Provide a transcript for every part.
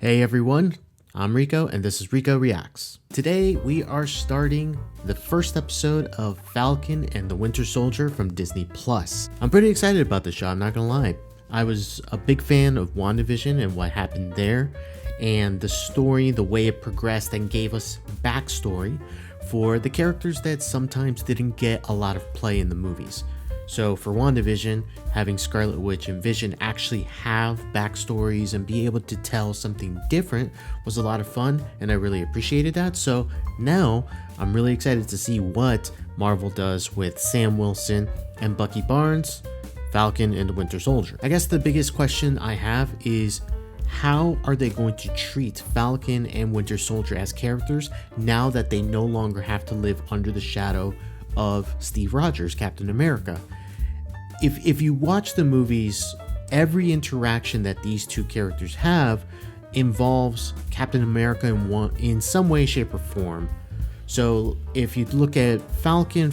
Hey everyone, I'm Rico and this is Rico Reacts. Today we are starting the first episode of Falcon and the Winter Soldier from Disney+. I'm pretty excited about this show, I'm not gonna lie. I was a big fan of WandaVision and what happened there, and the story, the way it progressed and gave us backstory for the characters that sometimes didn't get a lot of play in the movies. So for WandaVision, having Scarlet Witch and Vision actually have backstories and be able to tell something different was a lot of fun, and I really appreciated that. So now I'm really excited to see what Marvel does with Sam Wilson and Bucky Barnes, Falcon and the Winter Soldier. I guess the biggest question I have is, how are they going to treat Falcon and Winter Soldier as characters now that they no longer have to live under the shadow of Steve Rogers, Captain America? If you watch the movies, every interaction that these two characters have involves Captain America in some way, shape, or form. So if you look at Falcon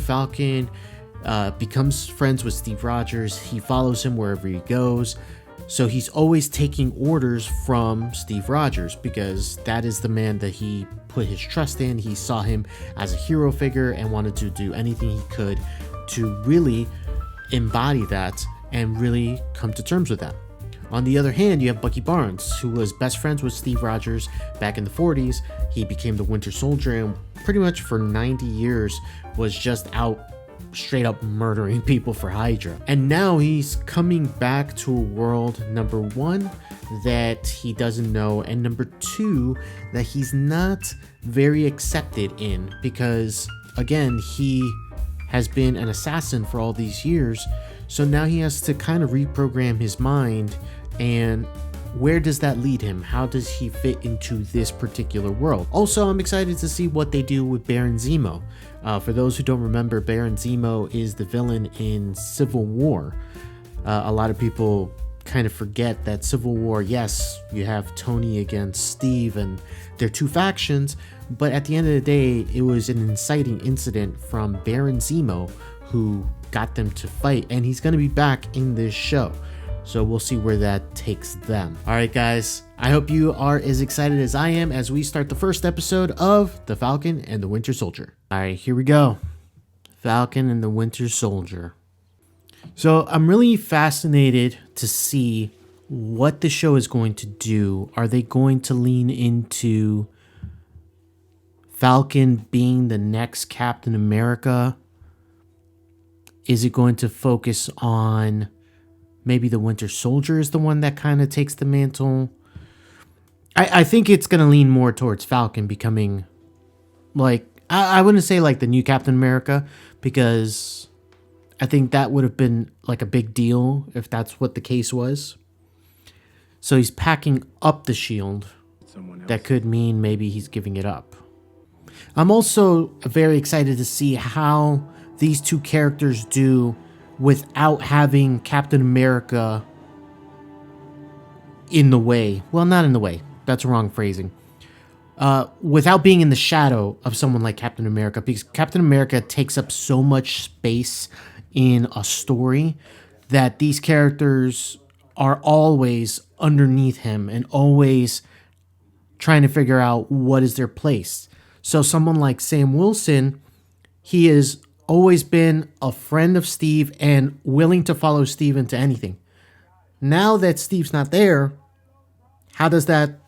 becomes friends with Steve Rogers. He follows him wherever he goes. So he's always taking orders from Steve Rogers because that is the man that he put his trust in. He saw him as a hero figure and wanted to do anything he could to really embody that and really come to terms with that. On the other hand, you have Bucky Barnes, who was best friends with Steve Rogers back in the 40s. He became the Winter Soldier and pretty much for 90 years was just out straight up murdering people for Hydra. And now he's coming back to a world, number one, that he doesn't know, and number two, that he's not very accepted in because, again, he has been an assassin for all these years. So now he has to kind of reprogram his mind, and where does that lead him? How does he fit into this particular world? Also, I'm excited to see what they do with Baron Zemo. For those who don't remember, Baron Zemo is the villain in Civil War. A lot of people kind of forget that Civil War, yes, you have Tony against Steve and they're two factions, but at the end of the day, it was an inciting incident from Baron Zemo who got them to fight, and he's going to be back in this show. So we'll see where that takes them. All right, guys, I hope you are as excited as I am as we start the first episode of The Falcon and the Winter Soldier. All right, here we go. Falcon and the Winter Soldier. So I'm really fascinated to see what the show is going to do. Are they going to lean into Falcon being the next Captain America? Is it going to focus on maybe the Winter Soldier is the one that kind of takes the mantle? I think it's going to lean more towards Falcon becoming, like, I wouldn't say like the new Captain America, because I think that would have been like a big deal if that's what the case was. So he's packing up the shield. That could mean maybe he's giving it up. I'm also very excited to see how these two characters do without having Captain America in the way. Well, not in the way. That's wrong phrasing. Without being in the shadow of someone like Captain America, because Captain America takes up so much space in a story that these characters are always underneath him and always trying to figure out what is their place. So someone like Sam Wilson, he has always been a friend of Steve and willing to follow Steve into anything. Now that Steve's not there, how does that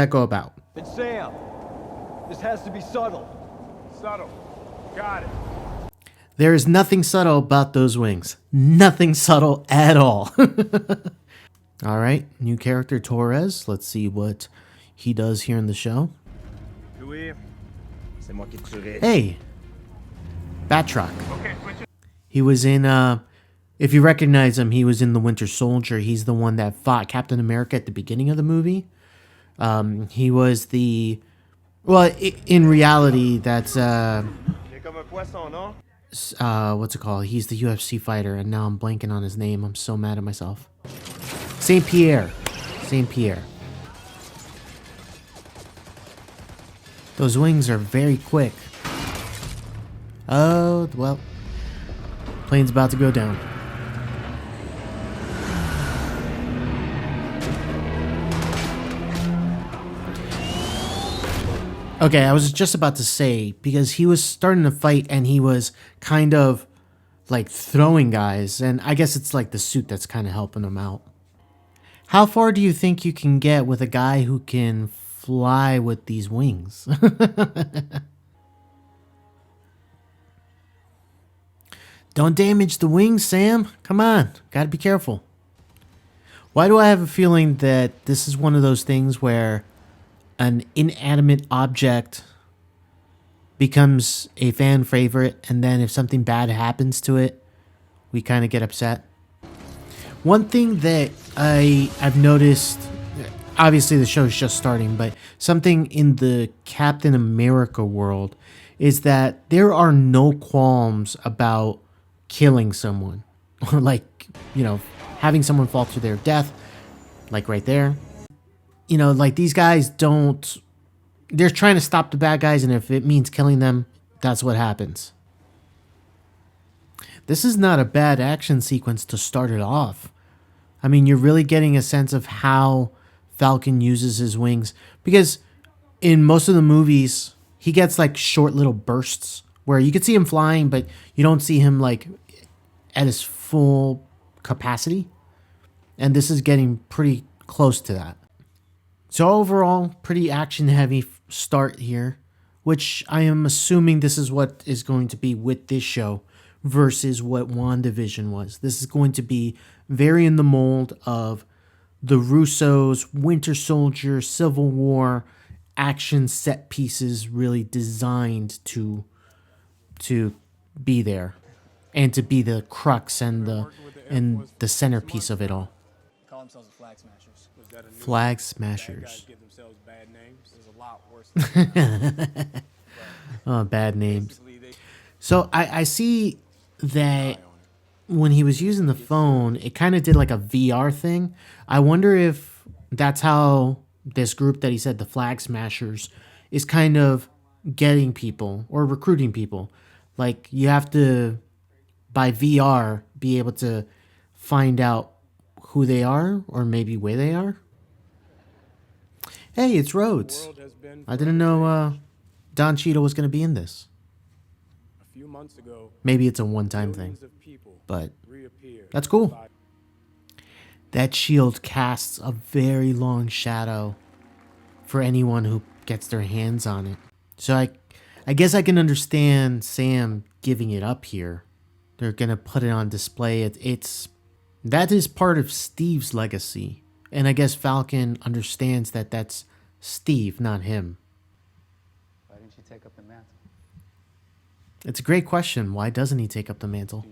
go about? It's Sam. This has to be subtle. Subtle. Got it. There is nothing subtle about those wings. Nothing subtle at all. All right, new character Torres. Let's see what he does here in the show. Hey, Batroc. Okay, switch it. He was in, if you recognize him, he was in The Winter Soldier. He's the one that fought Captain America at the beginning of the movie. He was the, well, in reality, that's, what's it called? He's the UFC fighter, and now I'm blanking on his name. I'm so mad at myself. Saint Pierre. Those wings are very quick. Oh, well. Plane's about to go down. Okay, I was just about to say, because he was starting to fight and he was kind of like throwing guys, and I guess it's like the suit that's kind of helping him out. How far do you think you can get with a guy who can fly with these wings? Don't damage the wings, Sam. Come on, gotta be careful. Why do I have a feeling that this is one of those things where an inanimate object becomes a fan favorite, and then if something bad happens to it, we kind of get upset? One thing that I've noticed, obviously the show's just starting, but something in the Captain America world is that there are no qualms about killing someone. Or like, you know, having someone fall to their death, like right there. You know, like these guys don't, they're trying to stop the bad guys, and if it means killing them, that's what happens. This is not a bad action sequence to start it off. I mean, you're really getting a sense of how Falcon uses his wings, because in most of the movies, he gets like short little bursts where you can see him flying, but you don't see him like at his full capacity. And this is getting pretty close to that. So overall, pretty action heavy start here, which I am assuming this is what is going to be with this show versus what WandaVision was. This is going to be very in the mold of the Russo's Winter Soldier, Civil War action set pieces, really designed to be there and to be the crux and the centerpiece of it all. They call themselves the Flag Smashers. Flag Smashers. Give themselves bad names. There's a lot worse than that. Oh, bad names. Basically, they So I see that when he was using the phone, it kind of did like a VR thing. I wonder if that's how this group that he said, the Flag Smashers, is kind of getting people or recruiting people. Like, you have to, by VR, be able to find out who they are or maybe where they are. Hey, it's Rhodes. world has been I didn't know Don Cheadle was going to be in this. a few months ago. Maybe it's a one-time thing, Millions of people but reappeared. that's cool. That shield casts a very long shadow for anyone who gets their hands on it. So I guess I can understand Sam giving it up here. They're going to put it on display. That is part of Steve's legacy. And I guess Falcon understands that that's Steve, not him. Why didn't you take up the mantle? It's a great question. Why doesn't he take up the mantle?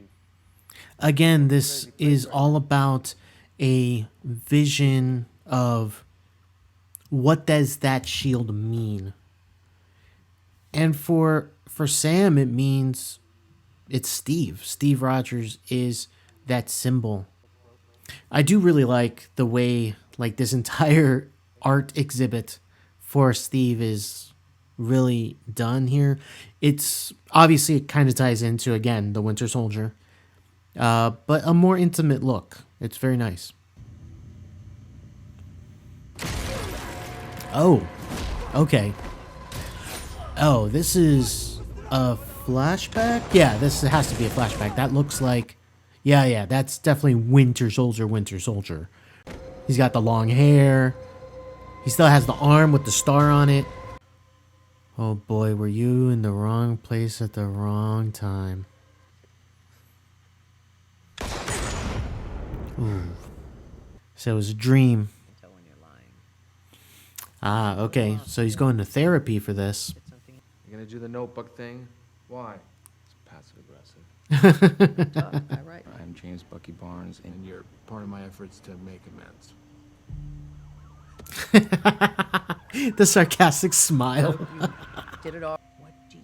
Again, this is all about a vision of what does that shield mean. And for Sam, it means it's Steve. Steve Rogers is that symbol. I do really like the way like this entire art exhibit for Steve is really done here. It's obviously, it kind of ties into, again, the Winter Soldier, but a more intimate look. It's very nice. Oh, okay. Oh, this is a flashback? Yeah, this has to be a flashback. That looks like, yeah, that's definitely Winter Soldier. He's got the long hair. He still has the arm with the star on it. Oh boy, were you in the wrong place at the wrong time. Ooh. So it was a dream. Tell when you're lying. Ah, okay. So he's going to therapy for this. It's something You're gonna do the notebook thing? Why? It's passive aggressive. tough. I write. I'm James Bucky Barnes, and you're part of my efforts to make amends. The sarcastic smile. You did it all. What do you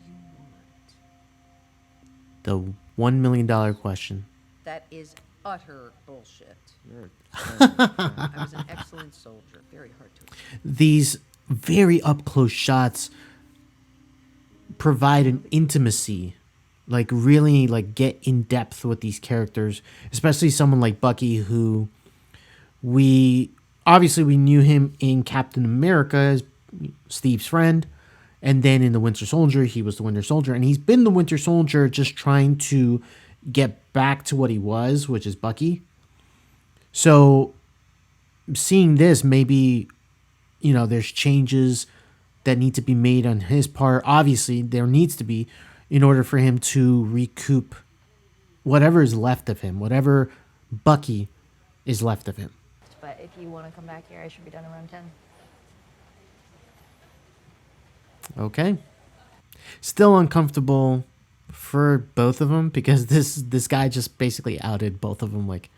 want? The $1 million question. That is utter bullshit. You're I was an excellent soldier. Very hard to explain. These very up close shots provide an intimacy, like really like get in depth with these characters, especially someone like Bucky, who we knew him in Captain America as Steve's friend, And then in the Winter Soldier, he was the Winter Soldier, and he's been the Winter Soldier just trying to get back to what he was, which is Bucky. So seeing this, maybe, there's changes that need to be made on his part. Obviously, there needs to be, in order for him to recoup whatever is left of him, whatever Bucky is left of him. But if you want to come back here, I should be done around 10. Okay. Still uncomfortable for both of them because this guy just basically outed both of them like,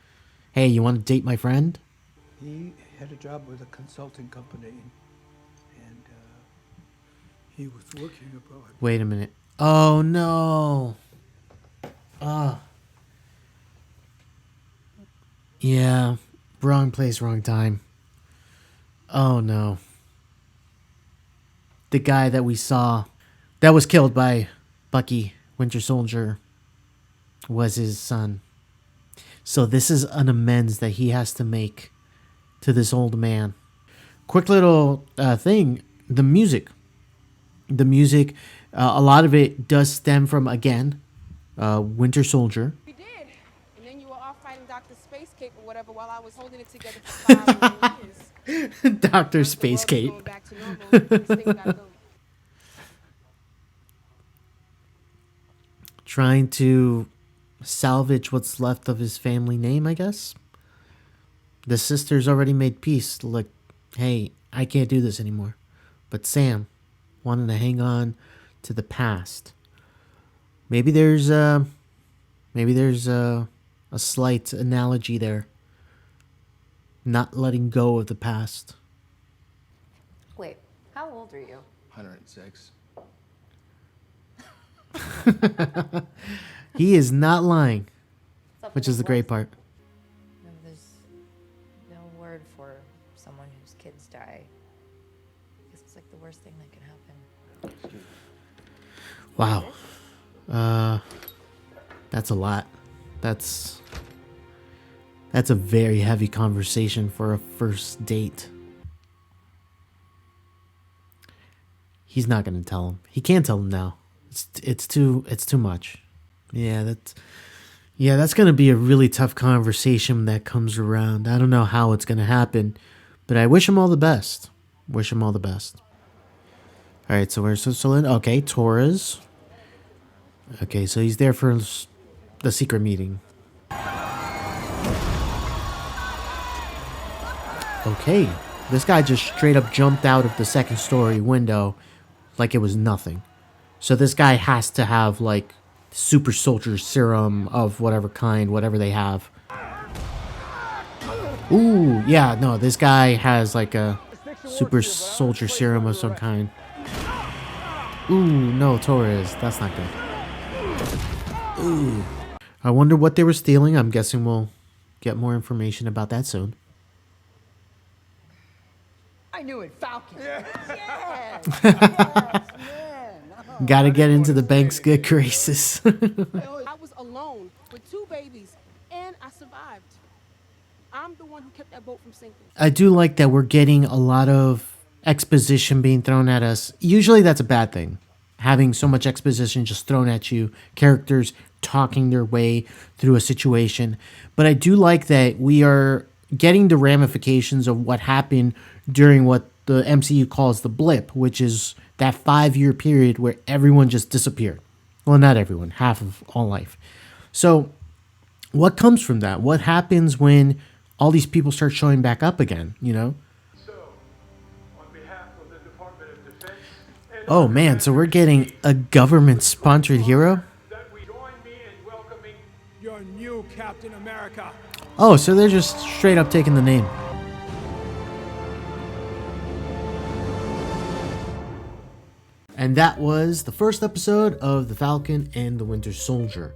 hey, you want to date my friend? He had a job with a consulting company, and he was working abroad. Wait a minute. Oh, no. Yeah, wrong place, wrong time. Oh, no. The guy that we saw that was killed by Bucky, Winter Soldier, was his son. So this is an amends that he has to make to this old man. Quick little thing, the music. A lot of it does stem from, again, Winter Soldier. We did. And then you were off fighting Dr. Space Cape or whatever while I was holding it together for 5 more years. Dr. Once the Space world is Cape. going back to normal, this thing gotta go. Trying to salvage what's left of his family name, I guess. The sisters already made peace. Like, hey, I can't do this anymore. But Sam wanted to hang on to the past. Maybe there's a slight analogy there. Not letting go of the past. Wait, how old are you? 106. He is not lying, What's up which with is the this great voice? part. No, there's no word for someone whose kids die. I guess it's like the worst thing that can happen. Wow. That's a lot. That's a very heavy conversation for a first date. He's not gonna tell him. He can't tell him now. It's too much. Yeah, that's gonna be a really tough conversation when that comes around. I don't know how it's gonna happen, but I wish him all the best. Wish him all the best. All right, so where's Switzerland? Okay, Torres. Okay, so he's there for the secret meeting. Okay, this guy just straight up jumped out of the second story window like it was nothing. So this guy has to have like super soldier serum of whatever kind, whatever they have. Ooh, yeah, no, this guy has like a super soldier serum of some kind. Ooh, no, Torres, that's not good. Ooh. I wonder what they were stealing. I'm guessing we'll get more information about that soon. I knew it, Falcon. Gotta get into the bank's good graces. I was alone with 2 babies, and I survived. I'm the one who kept that boat from sinking. I do like that we're getting a lot of exposition being thrown at us. Usually that's a bad thing. Having so much exposition just thrown at you, characters talking their way through a situation. But I do like that we are getting the ramifications of what happened during what the MCU calls the blip, which is that 5-year period where everyone just disappeared. Well, not everyone, half of all life. So what comes from that? What happens when all these people start showing back up again, you know? So, on behalf of the Department of Defense and Oh man, so we're getting a government-sponsored hero? that we join me in welcoming Your new Captain America. Oh, so they're just straight up taking the name. And that was the first episode of The Falcon and the Winter Soldier.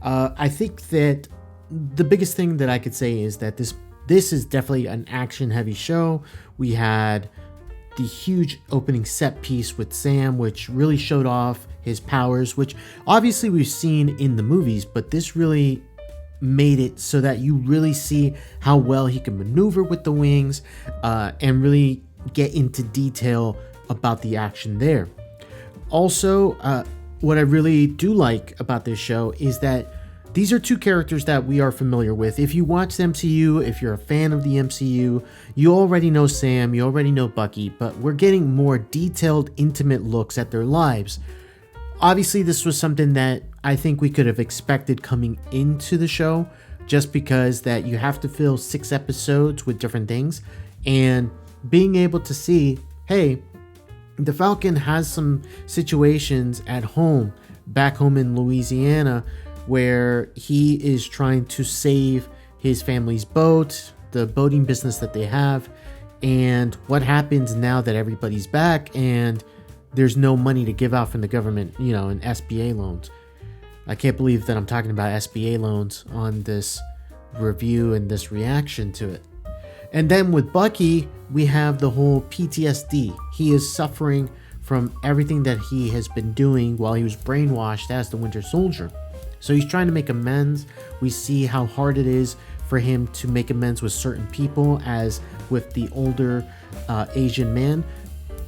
I think that the biggest thing that I could say is that this is definitely an action-heavy show. We had the huge opening set piece with Sam, which really showed off his powers, which obviously we've seen in the movies, but this really made it so that you really see how well he can maneuver with the wings and really get into detail about the action there. Also, what I really do like about this show is that these are two characters that we are familiar with. If you watch the MCU, if you're a fan of the MCU, you already know Sam, you already know Bucky, but we're getting more detailed, intimate looks at their lives. Obviously, this was something that I think we could have expected coming into the show, just because that you have to fill 6 episodes with different things, and being able to see, hey, the Falcon has some situations at home, back home in Louisiana, where he is trying to save his family's boat, the boating business that they have, and what happens now that everybody's back and there's no money to give out from the government, you know, in SBA loans. I can't believe that I'm talking about SBA loans on this review and this reaction to it. And then with Bucky, we have the whole PTSD. He is suffering from everything that he has been doing while he was brainwashed as the Winter Soldier. So he's trying to make amends. We see how hard it is for him to make amends with certain people, as with the older Asian man.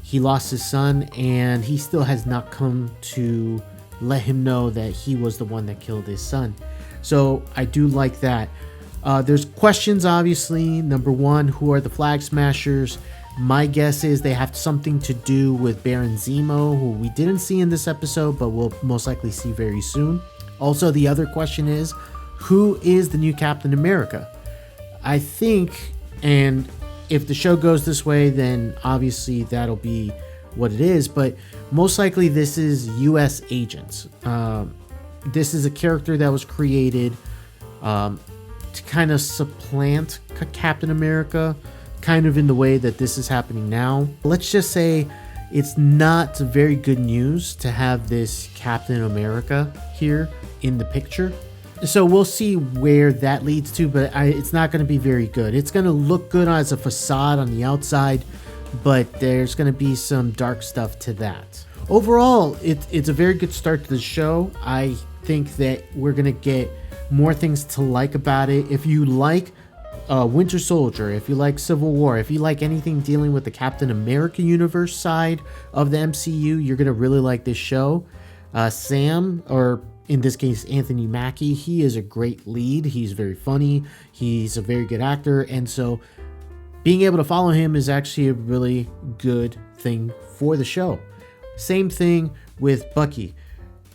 He lost his son, and he still has not come to let him know that he was the one that killed his son. So I do like that. There's questions, obviously. Number one, who are the Flag Smashers? My guess is they have something to do with Baron Zemo, who we didn't see in this episode, but we'll most likely see very soon. Also, the other question is, who is the new Captain America? I think, and if the show goes this way, then obviously that'll be what it is, but most likely this is U.S. agents. This is a character that was created to kind of supplant Captain America, kind of in the way that this is happening now. Let's just say it's not very good news to have this Captain America here in the picture. So we'll see where that leads to, but it's not going to be very good. It's going to look good as a facade on the outside, but there's going to be some dark stuff to that. Overall, it's a very good start to the show. I think that we're going to get more things to like about it. If you like Winter Soldier, if you like Civil War, if you like anything dealing with the Captain America universe side of the MCU, you're going to really like this show. Sam, or in this case Anthony Mackie, he is a great lead. He's very funny. He's a very good actor, and so being able to follow him is actually a really good thing for the show. Same thing with Bucky.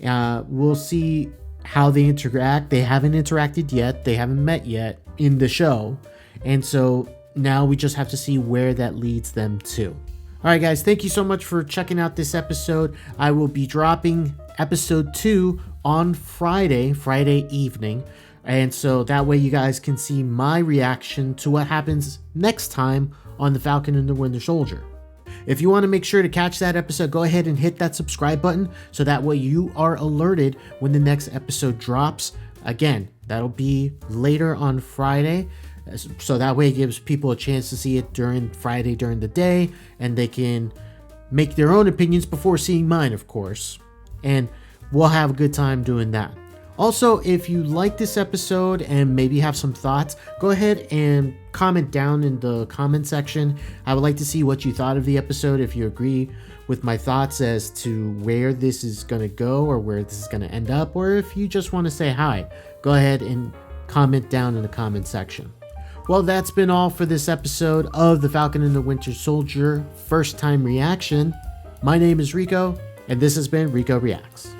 We'll see how they interact. They haven't interacted yet. They haven't met yet in the show, and so now we just have to see where that leads them to. All right, guys, thank you so much for checking out this episode. I will be dropping episode 2 on Friday evening, and so that way you guys can see my reaction to what happens next time on The Falcon and the Winter Soldier. If you want to make sure to catch that episode, go ahead and hit that subscribe button so that way you are alerted when the next episode drops. Again, that'll be later on Friday, so that way it gives people a chance to see it during Friday during the day, and they can make their own opinions before seeing mine, of course. And we'll have a good time doing that. Also, if you like this episode and maybe have some thoughts, go ahead and comment down in the comment section. I would like to see what you thought of the episode, if you agree with my thoughts as to where this is going to go or where this is going to end up, or if you just want to say hi, go ahead and comment down in the comment section. Well, that's been all for this episode of The Falcon and the Winter Soldier first time reaction. My name is Rico, and this has been Rico Reacts.